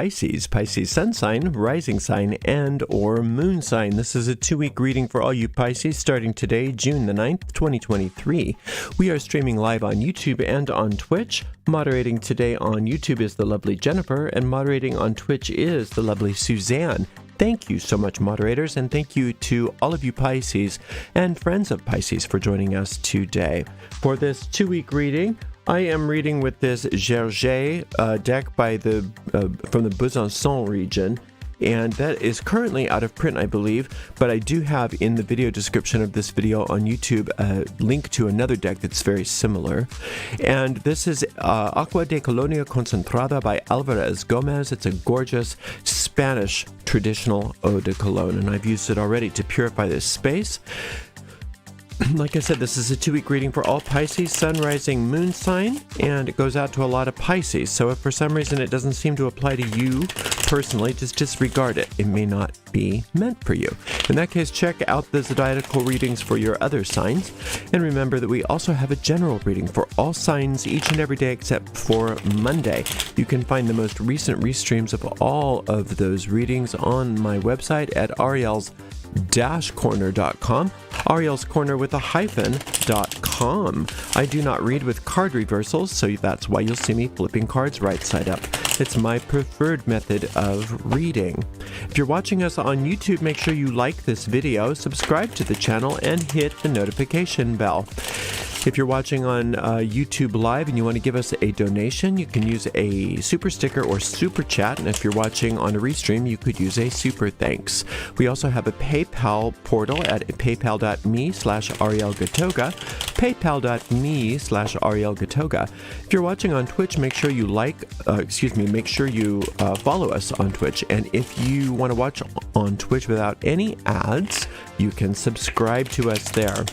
Pisces, Pisces sun sign, rising sign, and or moon sign. This is a 2-week reading for all you Pisces starting today, June the 9th, 2023. We are streaming live on YouTube and on Twitch. Moderating today on YouTube is the lovely Jennifer, and moderating on Twitch is the lovely Suzanne. Thank you so much, moderators, and thank you to all of you Pisces and friends of Pisces for joining us today. For this 2-week reading, I am reading with this Gerger deck by from the Piscessun region, and that is currently out of print, I believe, but I do have in the video description of this video on YouTube a link to another deck that's very similar. And this is Agua de Colonia Concentrada by Alvarez Gomez. It's a gorgeous Spanish traditional eau de cologne, and I've used it already to purify this space. Like I said, this is a 2-week reading for all Pisces, sun, rising, moon sign, and it goes out to a lot of Pisces. So if for some reason it doesn't seem to apply to you personally, just disregard it. It may not be meant for you. In that case, check out the zodiacal readings for your other signs. And remember that we also have a general reading for all signs each and every day except for Monday. You can find the most recent restreams of all of those readings on my website at Ariel's-corner.com. Ariel's Corner with a hyphen.com. I do not read with card reversals, so that's why you'll see me flipping cards right side up. It's my preferred method of reading. If you're watching us on YouTube, make sure you like this video, subscribe to the channel, and hit the notification bell. If you're watching on YouTube Live and you want to give us a donation, you can use a super sticker or super chat. And if you're watching on a restream, you could use a super thanks. We also have a PayPal portal at paypal.me/Ariel Gatoga, paypal.me/Ariel Gatoga. If you're watching on Twitch, make sure you make sure you follow us on Twitch. And if you want to watch on Twitch without any ads, you can subscribe to us there.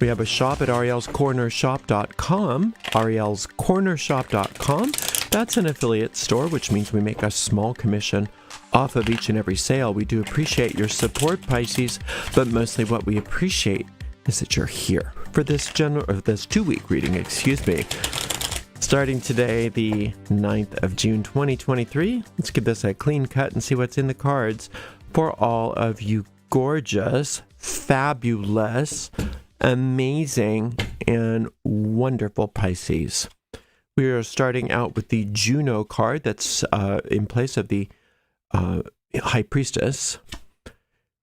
We have a shop at arielscornershop.com, arielscornershop.com. That's an affiliate store, which means we make a small commission off of each and every sale. We do appreciate your support, Pisces, but mostly what we appreciate is that you're here for this 2-week reading, starting today, the 9th of June, 2023. Let's give this a clean cut and see what's in the cards for all of you gorgeous, fabulous, amazing, and wonderful Pisces. We are starting out with the Juno card that's in place of the High Priestess.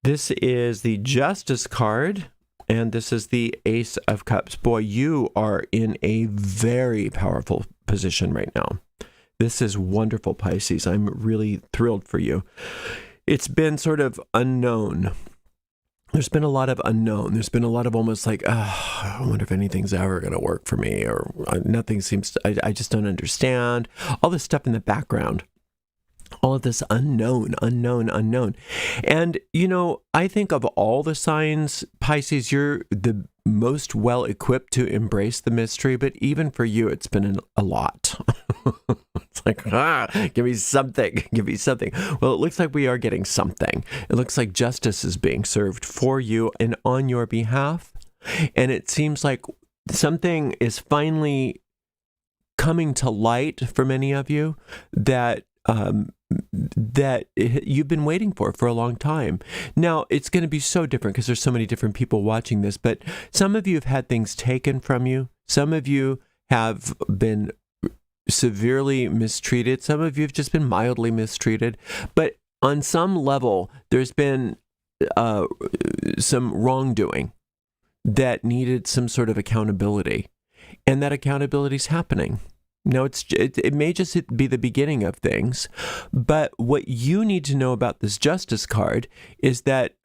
This is the Justice card, and this is the Ace of Cups. Boy, you are in a very powerful position right now. This is wonderful, Pisces. I'm really thrilled for you. It's been sort of unknown. There's been a lot of unknown. There's been a lot of almost like, I wonder if anything's ever going to work for me, or nothing seems to, I just don't understand. All this stuff in the background. All of this unknown. And, I think of all the signs, Pisces, you're the most well-equipped to embrace the mystery, but even for you, it's been a lot. It's like, give me something. Well, it looks like we are getting something. It looks like justice is being served for you and on your behalf. And it seems like something is finally coming to light for many of you that you've been waiting for a long time. Now, it's going to be so different because there's so many different people watching this, but some of you have had things taken from you. Some of you have been severely mistreated. Some of you have just been mildly mistreated. But on some level, there's been some wrongdoing that needed some sort of accountability. And that accountability is happening. Now, it may just be the beginning of things, but what you need to know about this Justice card is that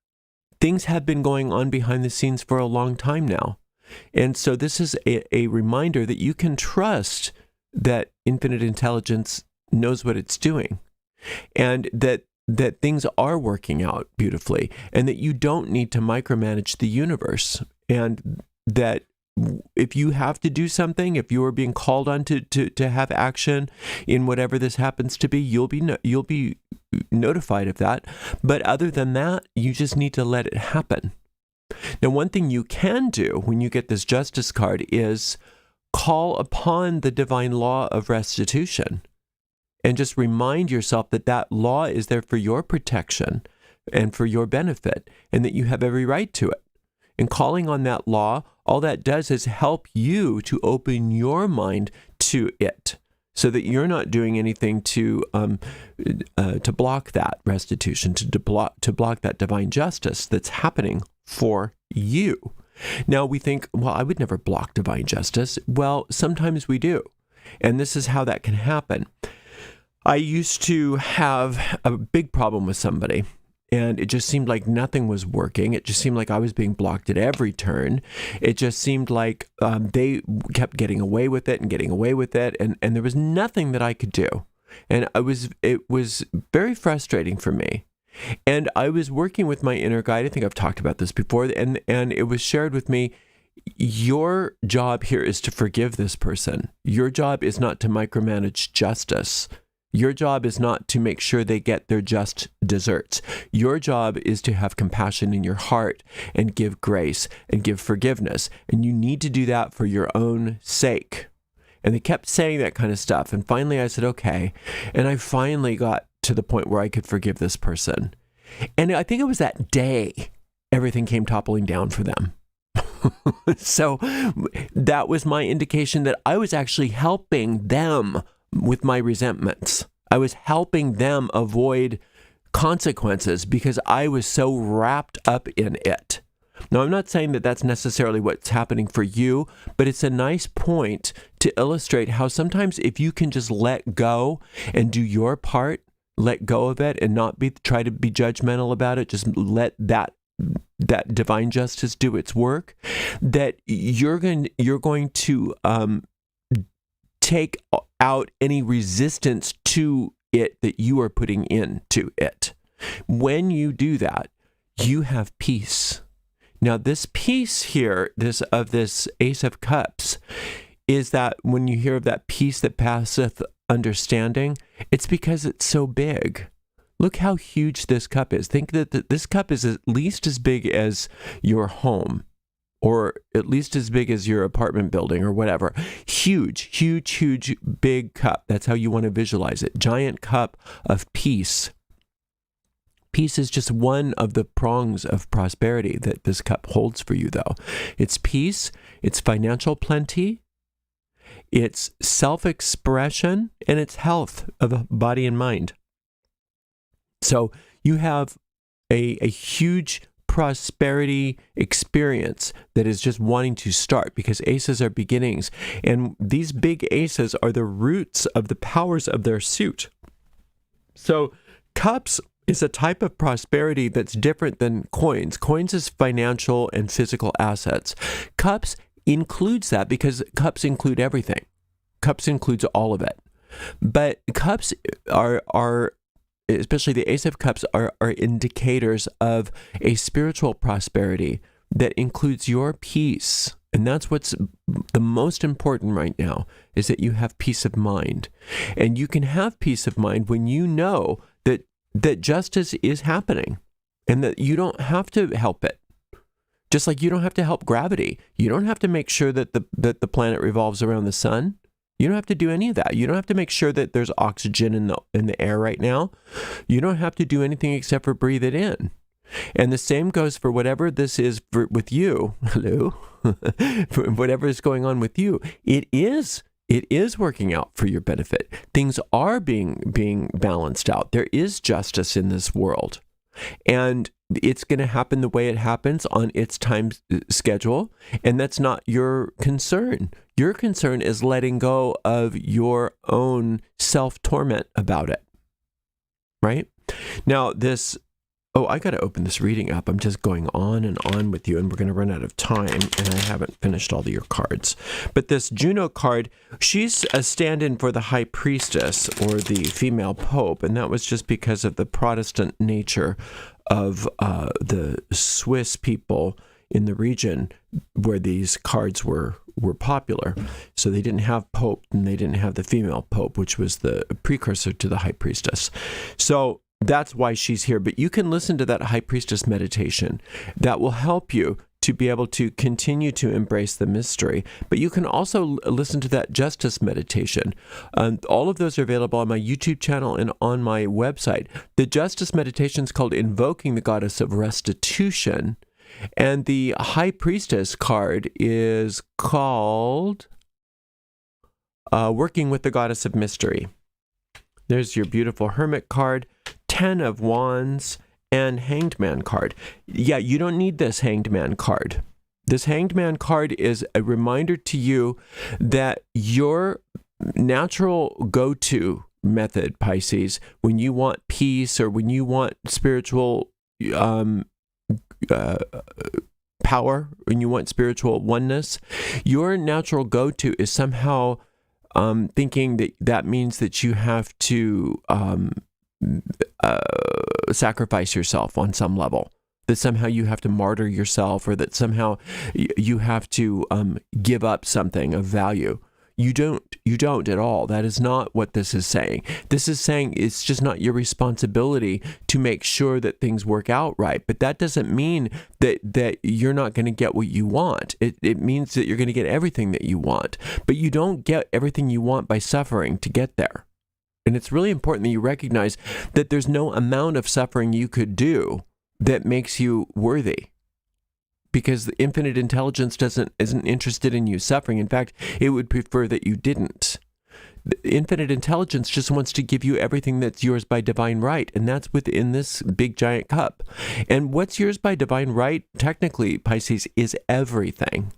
things have been going on behind the scenes for a long time now. And so this is a reminder that you can trust that infinite intelligence knows what it's doing, and that things are working out beautifully, and that you don't need to micromanage the universe, and that if you have to do something, if you are being called on to have action in whatever this happens to be, you'll be notified of that. But other than that, you just need to let it happen. Now, one thing you can do when you get this Justice card is call upon the divine law of restitution and just remind yourself that that law is there for your protection and for your benefit, and that you have every right to it. And calling on that law, all that does is help you to open your mind to it, so that you're not doing anything to block that restitution, to block that divine justice that's happening for you. Now we think, well, I would never block divine justice. Well, sometimes we do. And this is how that can happen. I used to have a big problem with somebody, and it just seemed like nothing was working. It just seemed like I was being blocked at every turn. It just seemed like they kept getting away with it, and there was nothing that I could do. And it was very frustrating for me. And I was working with my inner guide. I think I've talked about this before, and it was shared with me, your job here is to forgive this person. Your job is not to micromanage justice. Your job is not to make sure they get their just desserts. Your job is to have compassion in your heart and give grace and give forgiveness. And you need to do that for your own sake. And they kept saying that kind of stuff. And finally I said, okay. And I finally got to the point where I could forgive this person. And I think it was that day everything came toppling down for them. So that was my indication that I was actually helping them with my resentments. I was helping them avoid consequences because I was so wrapped up in it. Now, I'm not saying that that's necessarily what's happening for you, but it's a nice point to illustrate how sometimes if you can just let go and do your part, let go of it and not try to be judgmental about it, just let that divine justice do its work, that you're going to take out any resistance to it that you are putting into it. When you do that, you have peace. Now, this peace here, this Ace of Cups, is that when you hear of that peace that passeth understanding, it's because it's so big. Look how huge this cup is. Think that this cup is at least as big as your home, or at least as big as your apartment building or whatever. Huge, huge, huge, big cup. That's how you want to visualize it. Giant cup of peace. Peace is just one of the prongs of prosperity that this cup holds for you, though. It's peace, it's financial plenty, it's self-expression, and it's health of body and mind. So you have a huge prosperity experience that is just wanting to start, because aces are beginnings. And these big aces are the roots of the powers of their suit. So cups is a type of prosperity that's different than coins. Coins is financial and physical assets. Cups includes that because cups include everything. Cups includes all of it. But cups are especially the Ace of Cups, are indicators of a spiritual prosperity that includes your peace. And that's what's the most important right now, is that you have peace of mind. And you can have peace of mind when you know that justice is happening and that you don't have to help it. Just like you don't have to help gravity. You don't have to make sure that the planet revolves around the sun. You don't have to do any of that. You don't have to make sure that there's oxygen in the air right now. You don't have to do anything except for breathe it in. And the same goes for whatever this is with you. Hello? For whatever is going on with you. It is working out for your benefit. Things are being balanced out. There is justice in this world. And it's going to happen the way it happens on its time schedule. And that's not your concern. Your concern is letting go of your own self-torment about it. Right? Now, I got to open this reading up. I'm just going on and on with you, and we're going to run out of time, and I haven't finished all of your cards. But this Juno card, she's a stand-in for the High Priestess, or the female Pope, and that was just because of the Protestant nature of the Swiss people in the region where these cards were popular. So they didn't have Pope, and they didn't have the female Pope, which was the precursor to the High Priestess. So that's why she's here. But you can listen to that High Priestess meditation. That will help you to be able to continue to embrace the mystery. But you can also listen to that justice meditation. All of those are available on my YouTube channel and on my website. The justice meditation is called Invoking the Goddess of Restitution. And the High Priestess card is called Working with the Goddess of Mystery. There's your beautiful Hermit card, 10 of Wands, and Hanged Man card. Yeah, you don't need this Hanged Man card. This Hanged Man card is a reminder to you that your natural go-to method, Pisces, when you want peace or when you want spiritual power, when you want spiritual oneness, your natural go-to is somehow thinking that means that you have to sacrifice yourself on some level, that somehow you have to martyr yourself, or that somehow you have to give up something of value. You don't at all. That is not what this is saying. This is saying it's just not your responsibility to make sure that things work out right. But that doesn't mean that you're not going to get what you want. It means that you're going to get everything that you want. But you don't get everything you want by suffering to get there. And it's really important that you recognize that there's no amount of suffering you could do that makes you worthy. Because the infinite intelligence isn't interested in you suffering. In fact, it would prefer that you didn't. The infinite intelligence just wants to give you everything that's yours by divine right, and that's within this big giant cup. And what's yours by divine right, technically, Pisces, is everything.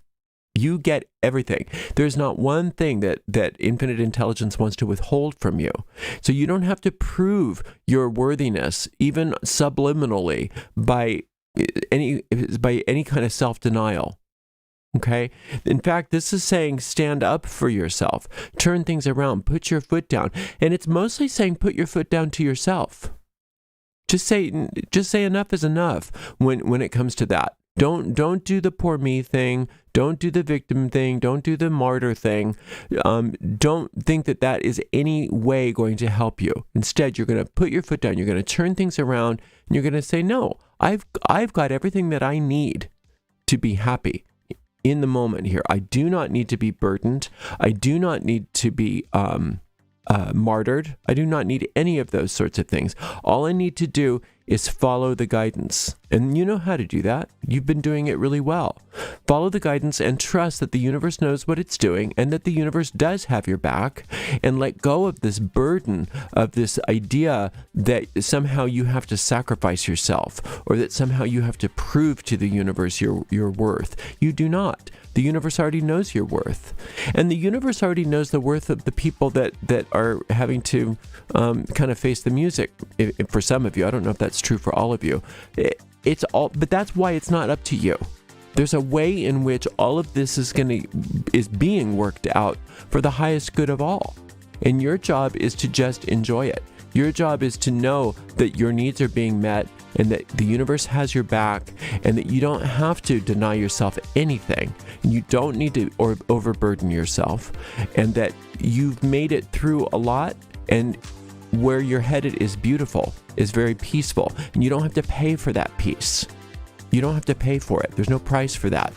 You get everything. There's not one thing that infinite intelligence wants to withhold from you. So you don't have to prove your worthiness, even subliminally, by any kind of self-denial. Okay? In fact, this is saying stand up for yourself, turn things around, put your foot down. And it's mostly saying put your foot down to yourself. Just say enough is enough when it comes to that. Don't do the poor me thing. Don't do the victim thing. Don't do the martyr thing. Don't think that is any way going to help you. Instead, you're going to put your foot down. You're going to turn things around, and you're going to say, no, I've got everything that I need to be happy in the moment here. I do not need to be burdened. I do not need to be martyred. I do not need any of those sorts of things. All I need to do is follow the guidance. And you know how to do that. You've been doing it really well. Follow the guidance and trust that the universe knows what it's doing and that the universe does have your back, and let go of this burden of this idea that somehow you have to sacrifice yourself or that somehow you have to prove to the universe your worth. You do not. The universe already knows your worth. And the universe already knows the worth of the people that are having to kind of face the music. For some of you, I don't know if that's true for all of you. But that's why it's not up to you. There's a way in which all of this is being worked out for the highest good of all. And your job is to just enjoy it. Your job is to know that your needs are being met and that the universe has your back and that you don't have to deny yourself anything. And you don't need to overburden yourself, and that you've made it through a lot, and where you're headed is beautiful, is very peaceful, and you don't have to pay for that peace. You don't have to pay for it. There's no price for that.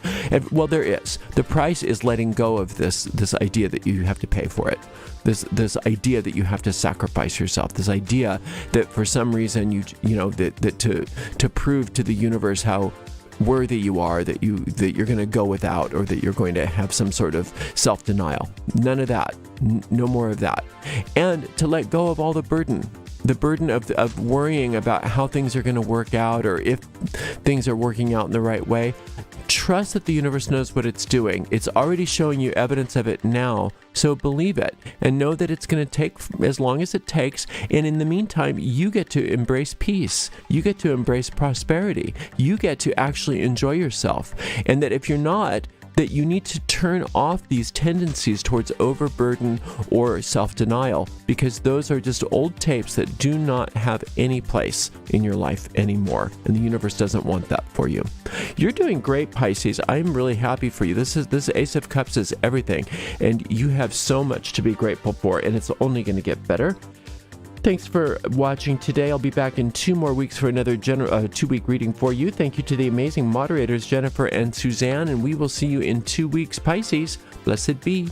Well, there is. The price is letting go of this idea that you have to pay for it. This idea that you have to sacrifice yourself. This idea that for some reason that to prove to the universe how worthy you are, that you're going to go without, or that you're going to have some sort of self-denial. None of that. No more of that. And to let go of all the burden. The burden of worrying about how things are going to work out, or if things are working out in the right way. Trust that the universe knows what it's doing. It's already showing you evidence of it now, so believe it and know that it's going to take as long as it takes. And in the meantime, you get to embrace peace. You get to embrace prosperity. You get to actually enjoy yourself. And that if you're not, that you need to turn off these tendencies towards overburden or self-denial, because those are just old tapes that do not have any place in your life anymore, and the universe doesn't want that for you. You're doing great, Pisces. I'm really happy for you. This Ace of Cups is everything, and you have so much to be grateful for, and it's only going to get better. Thanks for watching today. I'll be back in 2 more weeks for another 2-week reading for you. Thank you to the amazing moderators, Jennifer and Suzanne, and we will see you in 2 weeks. Pisces, blessed be.